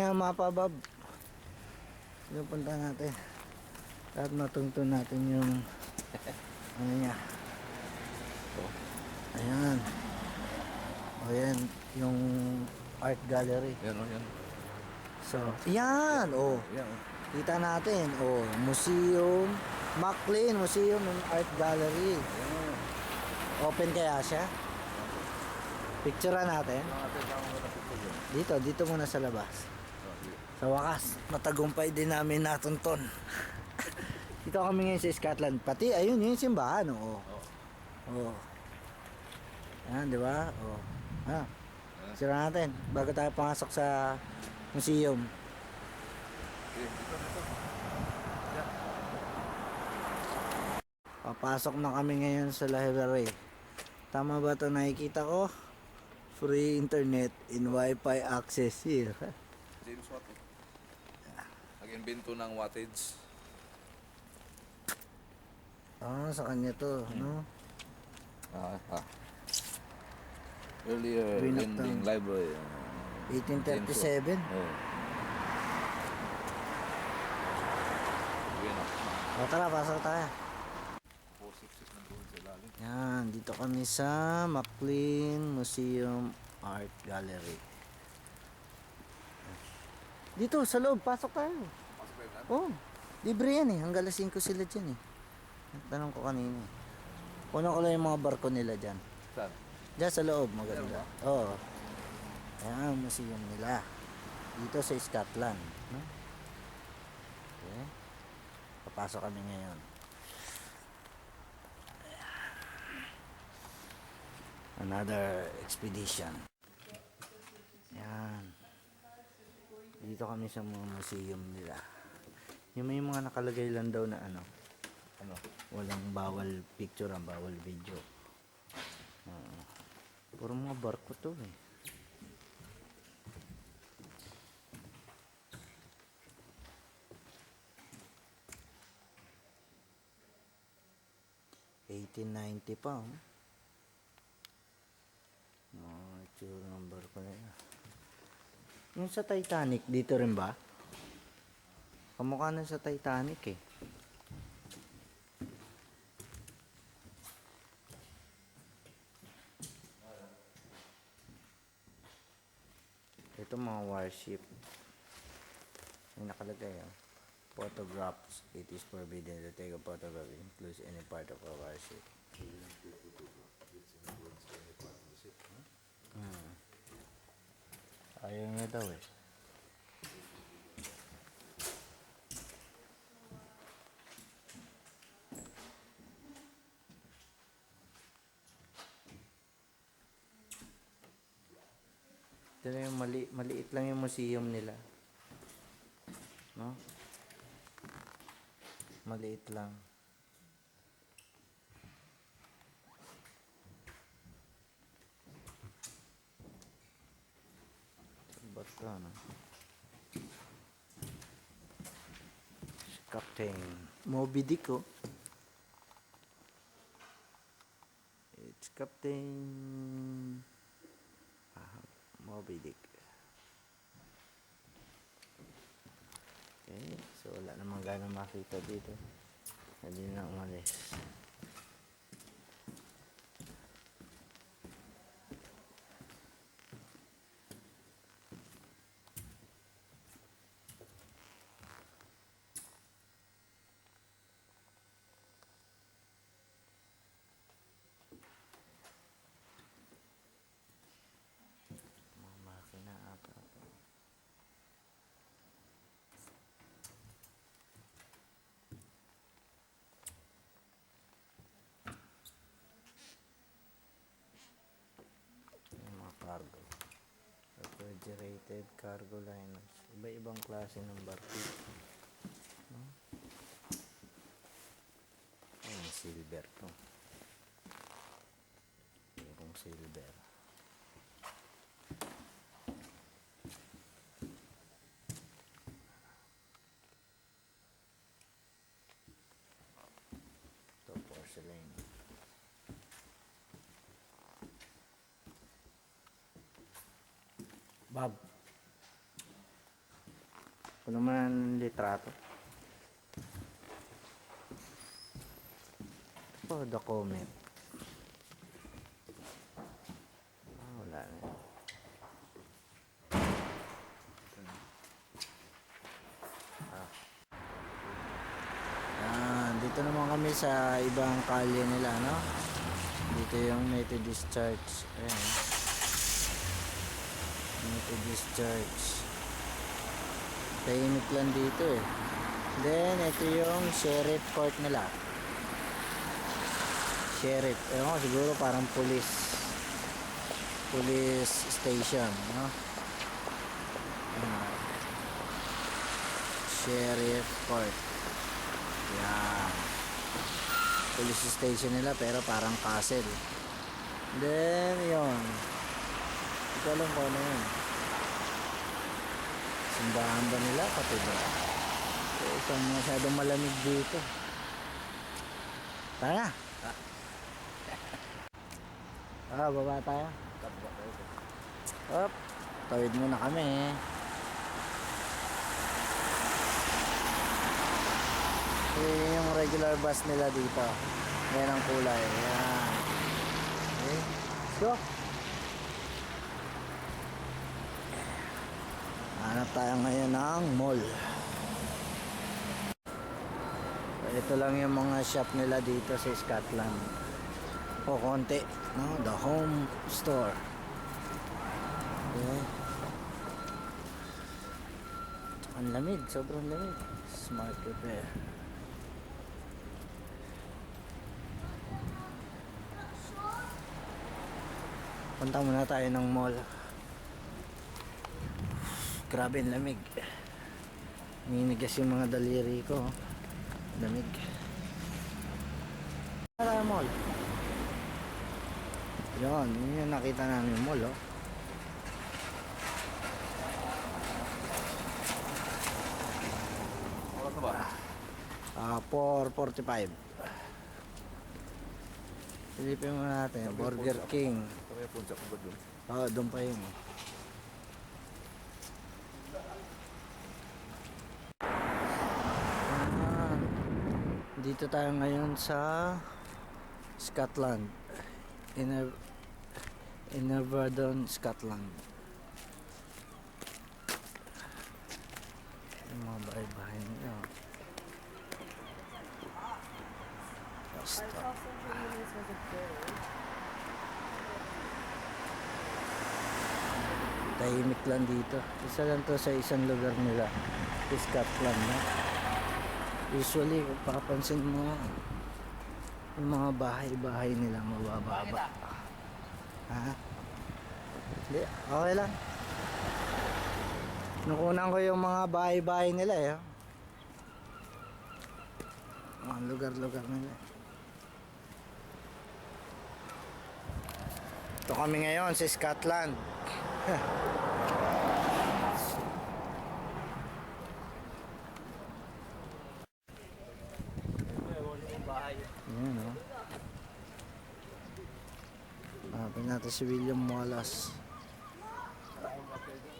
tayo ng mapa, Bob. Pinupunta natin. At matungtun natin yung ano niya. Ayan. O yan, yung art gallery. Yan o, yan. So, yan. O, Yan o. kita natin. O, museum. McLean Museum and Art Gallery. Yan. Open kaya siya? Picturean natin. Dito muna sa labas. Sa wakas, matagumpay din namin natunton. Dito kami ngayon sa Scotland. Pati, ayun, yung simbahan. Oo. Oo. Yan, di ba? Oo. Ah. Sira natin. Bago tayo pumasok sa museum. Papasok na kami ngayon sa library. Tama ba ito nakikita ko? Free internet in Wi-Fi access here. James Watt. Nag-invento ng wattage. Sa kanya to, no? Earlier Binaktan. lending library. 1837. Oh. O tara, pasok tayo. 466 na doon sa ilalim. Yan, dito kami sa McLean Museum Art Gallery. Dito, sa loob, pasok tayo. Pasok ba yun? Oh, libre yan eh. Hanggang alas 5 sila dyan eh. Tanong ko kanina. Kunin ko lang yung mga barko nila dyan. Saan? Diyan sa loob, maganda. Oo. Ayan ang museum nila. Dito sa Scotland. No? Okay. Papasok kami ngayon. Another expedition. Ayan. Dito kami sa mga museum nila. Yung may mga nakalagay lang daw na ano. Walang bawal picture, ang bawal video. Puro mga barko to eh. $1890 pa oh. Mga itsura ng barko na yun. Yung sa Titanic, dito rin ba? Kamukha na sa Titanic eh. Ito mga warship. May nakalagay oh. Photographs. It is forbidden to take a photograph. It includes any part of a warship. Ayaw nga daw eh. Ito na yung maliit lang yung museum nila. No? Maliit lang. Basta no? Captain Moby Dick oh. It's Captain Moby Dick. Okay, so wala namang gano'ng makita dito. Hindi na umalis. Mga makina ata. Mga cargo. Refrigerated cargo liners. Iba-ibang klase ng barko. No? Ay, silver to. Yung silver. Ito, porcelain. Bob. Kung naman litrato. Oh, the comment. Ah, wala na yun. Dito naman kami sa ibang kalye nila, no? Dito yung Methodist Church. Ayan. Methodist Church. Tahimik lang dito eh. Then, ito yung sheriff court nila. Sheriff. Ewan ko, siguro parang police station, no? Ayan. Sheriff court. Yan. Police station nila pero parang castle. Then, yun. Hindi ko alam kung ano yun. Simbahan ba nila? Pati ba? So, masyadong malamig dito. Tara na. Baba tayo. Up. Tawid muna kami. Yung regular bus nila dito. Yan ang kulay. Yan. Okay. Let's go. Hanap tayo ngayon ng mall. Ito lang yung mga shop nila dito sa Scotland. O konti, no? The home store. Okay. Ang lamig, sobrang lamig. Smart repair. Punta muna tayo ng mall. Grabe ang lamig. Ninigas yung mga daliri ko. Lamig. Para mall. Yun yung nakita namin yung mall, oh. Oras na ba? 4:45. Silipin mo natin, Burger King. Kami yung punsa ko ba doon? Oo, doon pa yun. Dito tayo ngayon sa Scotland. Inververdon, Scotland. Yung mga bahay-bahay nila. Basta. Tahimik lang dito. Isa lang to sa isang lugar nila. Scotland, no? Usually, kung papansin mo, yung mga bahay-bahay nila mabababa. Ha? Hindi, okay lang. Nukunan ko yung mga bahay-bahay nila, eh. Mga lugar-lugar nila. Ito kami ngayon sa Scotland. Ayan, oh. Hanapin natin si William Wallace.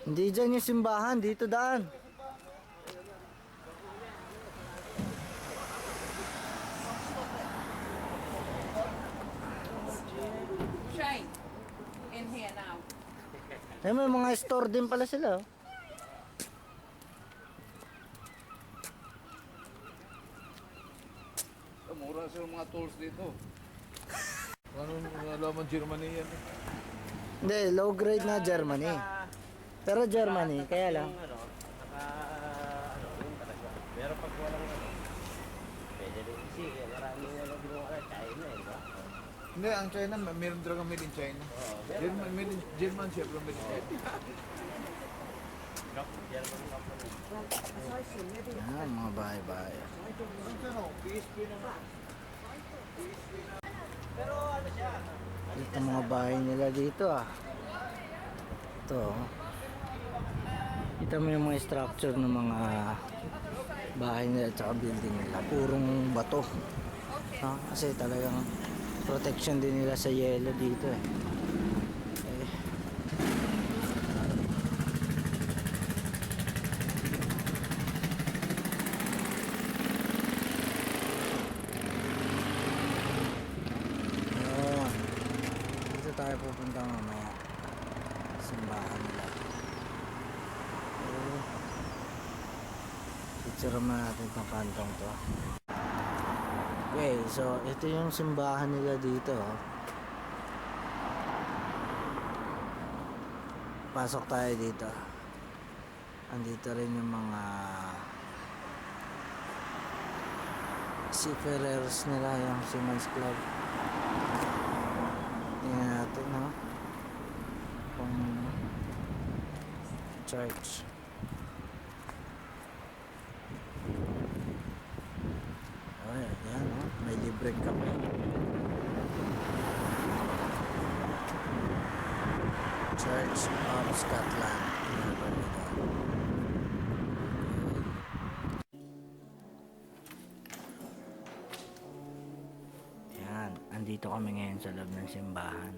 Hindi dyan yung simbahan, dito daan. Shane, in here now. Eh, may mga store din pala sila, oh. Mura sa mga tools dito. Ano nalaman Germany yan? Hindi, low grade na Germany. Pero Germany, kaya lang. Pero pag walang pwede rin kasi maraming ginawa na China, eh, ba? Hindi, ang China, meron talaga made in China. German, made in German siya, pero made in China. Yan, mga bahay-bahay. Ito mga bahay nila dito, ah. Ito, oh. Ito mo yung mga structure ng mga bahay nila at saka building nila. Purong bato. Ha? Kasi talagang protection din nila sa yelo dito, eh. Picture mo natin itong kantong to. Okay, so ito yung simbahan nila dito. Pasok tayo dito. Andito rin yung mga seafarers nila, yung Seamen's Club. Tingnan natin, no? Kung church. Oh, yan, no? May libreng kape. Church of Scotland. Yan ba nito? Yan, andito kami ngayon sa loob ng simbahan.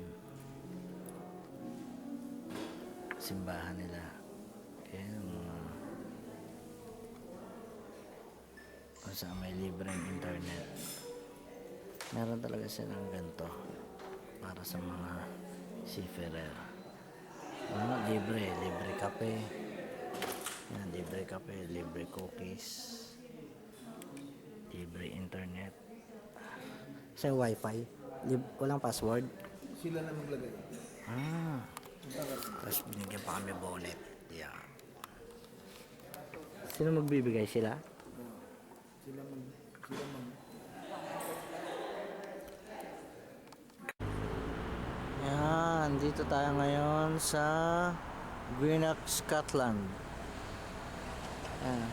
Simbahan nila. Yan, kung saan may libreng internet. Meron talaga silang ganito para sa mga seafarer. Libre kape. Yan, libre kape, libre cookies, libre internet. Sa wifi, walang password. Sila na maglagay. Tapos binigyan pa kami bonnet. Yeah. Sino magbibigay, sila? Sila mag Yan, dito tayo ngayon sa Greenock, Scotland. Yan.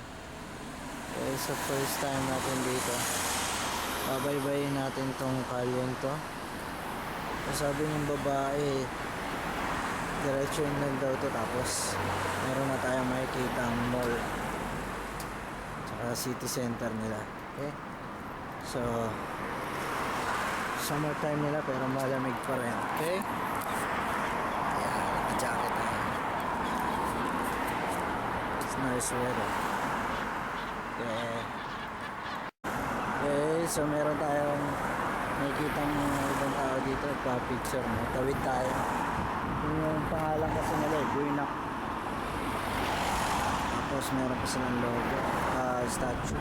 Okay, so first time natin dito. Babaybayin natin tong kalyeng to. So, sabi ng babae, diretso lang daw to, tapos meron na tayong makikita ang mall tsaka city center nila. Okay, so summertime nila pero malamig pa rin. Okay, ayan, naka-jacket na. It's nice weather. Okay, so meron tayong nakikita mga ibang tao dito, pa-picture mo. Tawid tayo. Yung pangalan kasi nila, Greenock. Tapos meron pa silang logo, statue.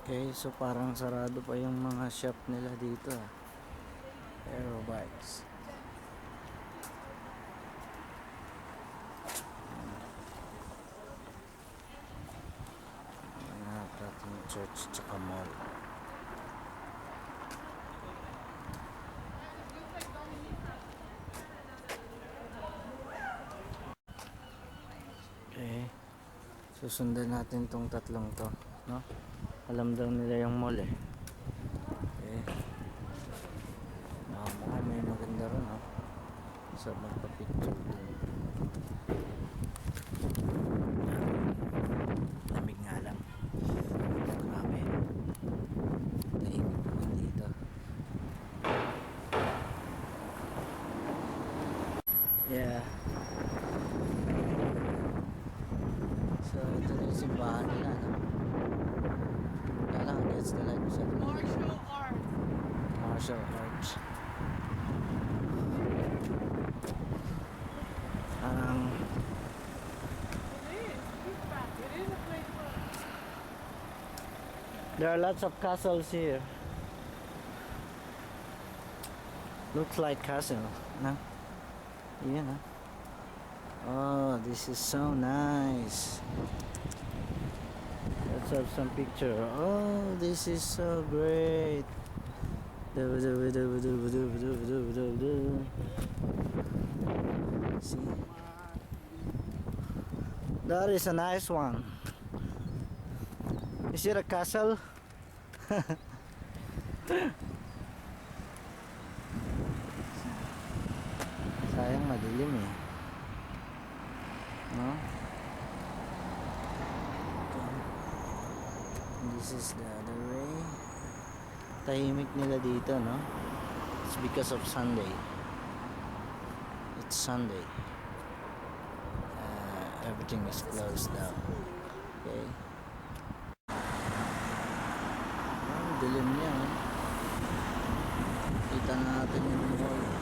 Okay, so parang sarado pa yung mga shop nila dito. Aero bikes. Ating church tsaka mall. Okay, susundan natin tong tatlong to, no? Alam daw nila yung mall eh. Okay, mukhang may maganda ron, no? So magpa-picture din. Lamig nga lang. Grabe. Tahimik naman dito. Yeah. So ito na yung simbahan nila, no? Kala against the light siya. Martial art. Martial arts. It is a place for There are lots of castles here. Looks like castle, no? Yeah, no? Oh, this is so nice. Let's have some picture. Oh, this is so great. See? That is a nice one. Is it a castle? Sayang madilim eh. No? This is the other way. Tahimik nila dito, no? It's because of Sunday. It's Sunday. Everything is closed now. Okay. Ang dilim niya, oh. Kita natin yung mall.